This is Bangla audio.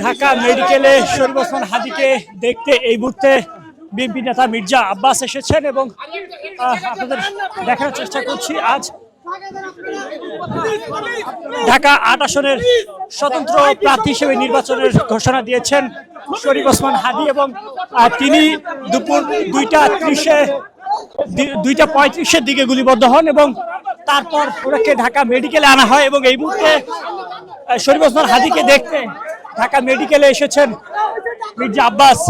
ঢাকা মেডিকেলে শরীফ ওসমান হাদীকে দেখতে এই মুহূর্তে বিএনপি নেতা মির্জা আব্বাস এসেছেন এবং আপনাদের দেখার চেষ্টা করছি আজ ঢাকা ৮ আসনের স্বতন্ত্র প্রার্থী হিসেবে নির্বাচনের ঘোষণা দিয়েছেন শরীফ ওসমান হাদী এবং তিনি দুপুর 2:35-এর দিকে গুলিবদ্ধ হন এবং তারপর ওনাকে ঢাকা মেডিকেলে আনা হয় এবং এই মুহূর্তে শরীফ ওসমান হাদীকে দেখতে ঢাকা মেডিকেলে এসেছেন মির্জা আব্বাস।